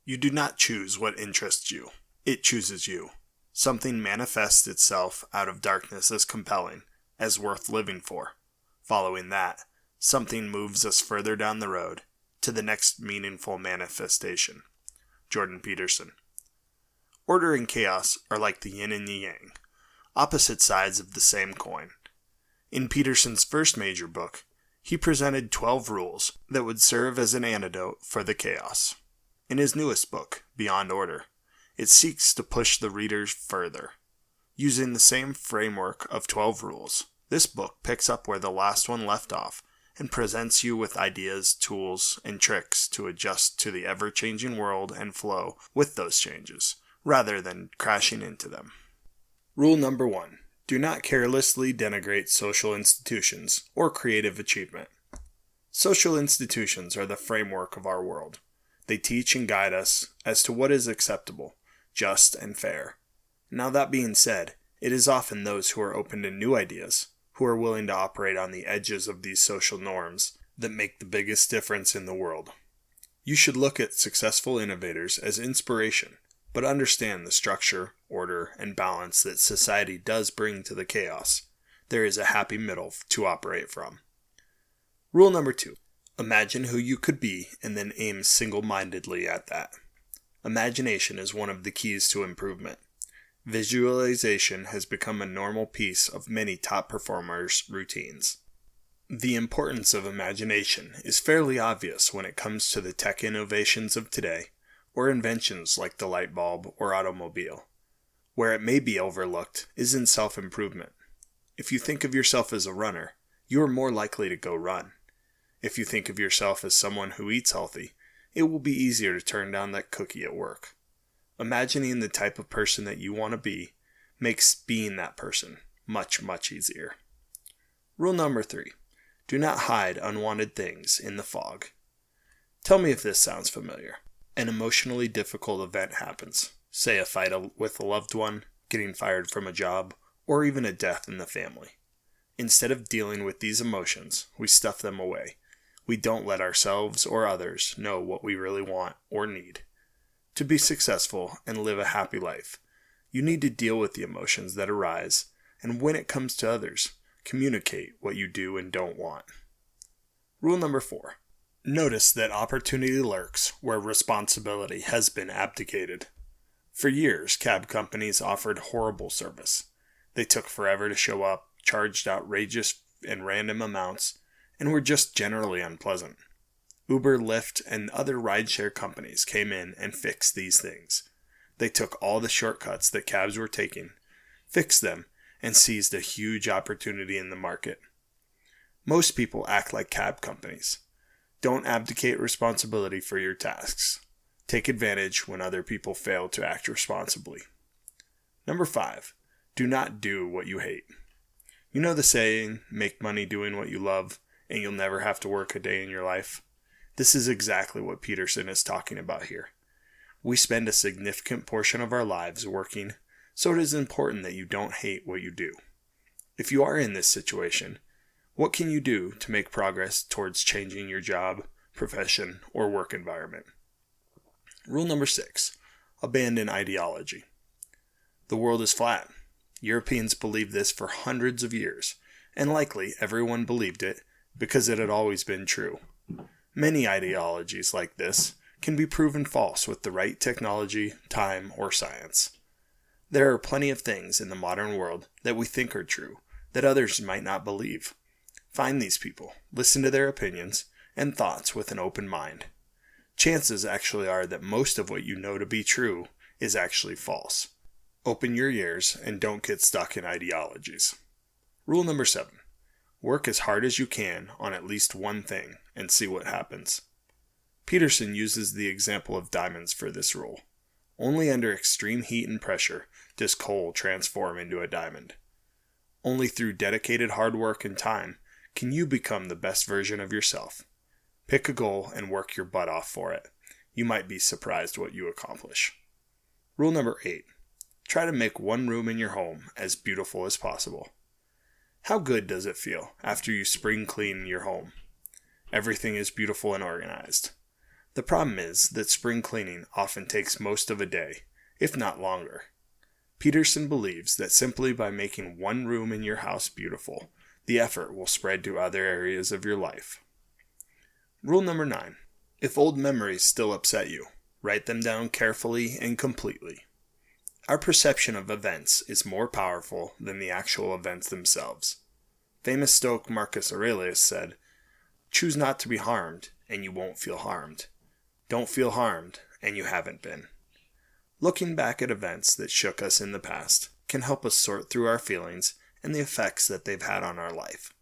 You do not choose what interests you. It chooses you. Something manifests itself out of darkness as compelling, as worth living for. Following that, something moves us further down the road to the next meaningful manifestation. Jordan Peterson. Order and chaos are like the yin and the yang, opposite sides of the same coin. In Peterson's first major book, he presented 12 rules that would serve as an antidote for the chaos. In his newest book, Beyond Order, it seeks to push the readers further. Using the same framework of 12 rules, this book picks up where the last one left off and presents you with ideas, tools, and tricks to adjust to the ever-changing world and flow with those changes, rather than crashing into them. Rule number 1. Do not carelessly denigrate social institutions or creative achievement. Social institutions are the framework of our world. They teach and guide us as to what is acceptable, just, and fair. Now that being said, it is often those who are open to new ideas, who are willing to operate on the edges of these social norms, that make the biggest difference in the world. You should look at successful innovators as inspiration, but understand the structure, order, and balance that society does bring to the chaos. There is a happy middle to operate from. Rule number 2. Imagine who you could be and then aim single-mindedly at that. Imagination is one of the keys to improvement. Visualization has become a normal piece of many top performers' routines. The importance of imagination is fairly obvious when it comes to the tech innovations of today, or inventions like the light bulb or automobile. Where it may be overlooked is in self-improvement. If you think of yourself as a runner, you are more likely to go run. If you think of yourself as someone who eats healthy, it will be easier to turn down that cookie at work. Imagining the type of person that you want to be makes being that person much, much easier. Rule number 3. Do not hide unwanted things in the fog. Tell me if this sounds familiar. An emotionally difficult event happens, say a fight with a loved one, getting fired from a job, or even a death in the family. Instead of dealing with these emotions, we stuff them away. We don't let ourselves or others know what we really want or need. To be successful and live a happy life, you need to deal with the emotions that arise, and when it comes to others, communicate what you do and don't want. Rule number 4. Notice that opportunity lurks where responsibility has been abdicated. For years, cab companies offered horrible service. They took forever to show up, charged outrageous and random amounts, and were just generally unpleasant. Uber, Lyft, and other rideshare companies came in and fixed these things. They took all the shortcuts that cabs were taking, fixed them, and seized a huge opportunity in the market. Most people act like cab companies. Don't abdicate responsibility for your tasks. Take advantage when other people fail to act responsibly. Number 5. Do not do what you hate. You know the saying, make money doing what you love, and you'll never have to work a day in your life? This is exactly what Peterson is talking about here. We spend a significant portion of our lives working, so it is important that you don't hate what you do. If you are in this situation, what can you do to make progress towards changing your job, profession, or work environment? Rule number 6. Abandon ideology. The world is flat. Europeans believed this for hundreds of years, and likely everyone believed it because it had always been true. Many ideologies like this can be proven false with the right technology, time, or science. There are plenty of things in the modern world that we think are true that others might not believe. Find these people, listen to their opinions and thoughts with an open mind. Chances actually are that most of what you know to be true is actually false. Open your ears and don't get stuck in ideologies. Rule number 7. Work as hard as you can on at least one thing and see what happens. Peterson uses the example of diamonds for this rule. Only under extreme heat and pressure does coal transform into a diamond. Only through dedicated hard work and time can you become the best version of yourself. Pick a goal and work your butt off for it. You might be surprised what you accomplish. Rule number 8. Try to make one room in your home as beautiful as possible. How good does it feel after you spring clean your home? Everything is beautiful and organized. The problem is that spring cleaning often takes most of a day, if not longer. Peterson believes that simply by making one room in your house beautiful, the effort will spread to other areas of your life. Rule number 9. If old memories still upset you, write them down carefully and completely. Our perception of events is more powerful than the actual events themselves. Famous Stoic Marcus Aurelius said, "Choose not to be harmed, and you won't feel harmed. Don't feel harmed, and you haven't been." Looking back at events that shook us in the past can help us sort through our feelings and the effects that they've had on our life.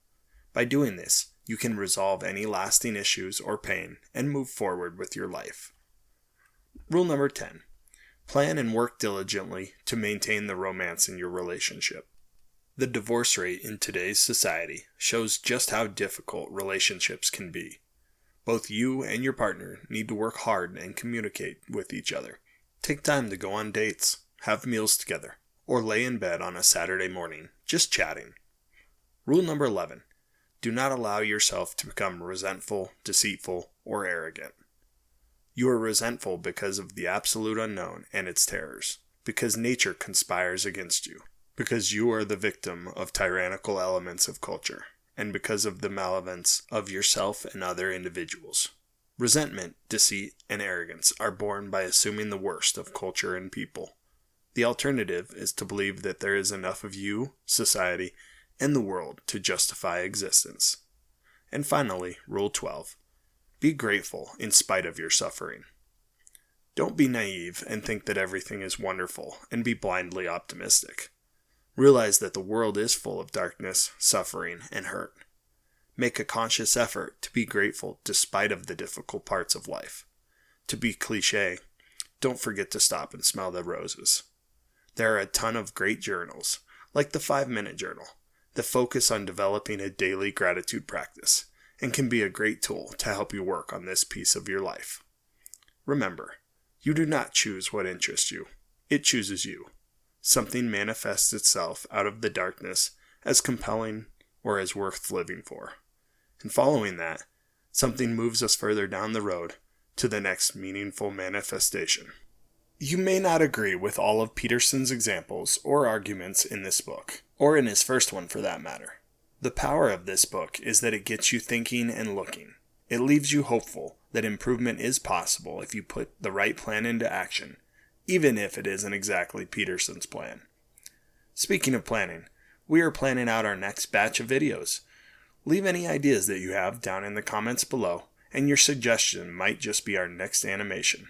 By doing this, you can resolve any lasting issues or pain and move forward with your life. Rule number 10. Plan and work diligently to maintain the romance in your relationship. The divorce rate in today's society shows just how difficult relationships can be. Both you and your partner need to work hard and communicate with each other. Take time to go on dates, have meals together, or lay in bed on a Saturday morning, just chatting. Rule number 11. Do not allow yourself to become resentful, deceitful, or arrogant. You are resentful because of the absolute unknown and its terrors, because nature conspires against you, because you are the victim of tyrannical elements of culture, and because of the malevolence of yourself and other individuals. Resentment, deceit, and arrogance are born by assuming the worst of culture and people. The alternative is to believe that there is enough of you, society, and the world to justify existence. And finally, Rule 12. Be grateful in spite of your suffering. Don't be naive and think that everything is wonderful and be blindly optimistic. Realize that the world is full of darkness, suffering, and hurt. Make a conscious effort to be grateful despite of the difficult parts of life. To be cliché, don't forget to stop and smell the roses. There are a ton of great journals, like the 5-Minute Journal, that focus on developing a daily gratitude practice and can be a great tool to help you work on this piece of your life. Remember, you do not choose what interests you. It chooses you. Something manifests itself out of the darkness as compelling or as worth living for. And following that, something moves us further down the road to the next meaningful manifestation. You may not agree with all of Peterson's examples or arguments in this book, or in his first one for that matter. The power of this book is that it gets you thinking and looking. It leaves you hopeful that improvement is possible if you put the right plan into action, even if it isn't exactly Peterson's plan. Speaking of planning, we are planning out our next batch of videos. Leave any ideas that you have down in the comments below, and your suggestion might just be our next animation.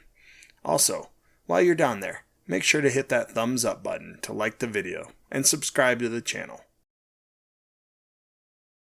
Also, while you're down there, make sure to hit that thumbs up button to like the video and subscribe to the channel.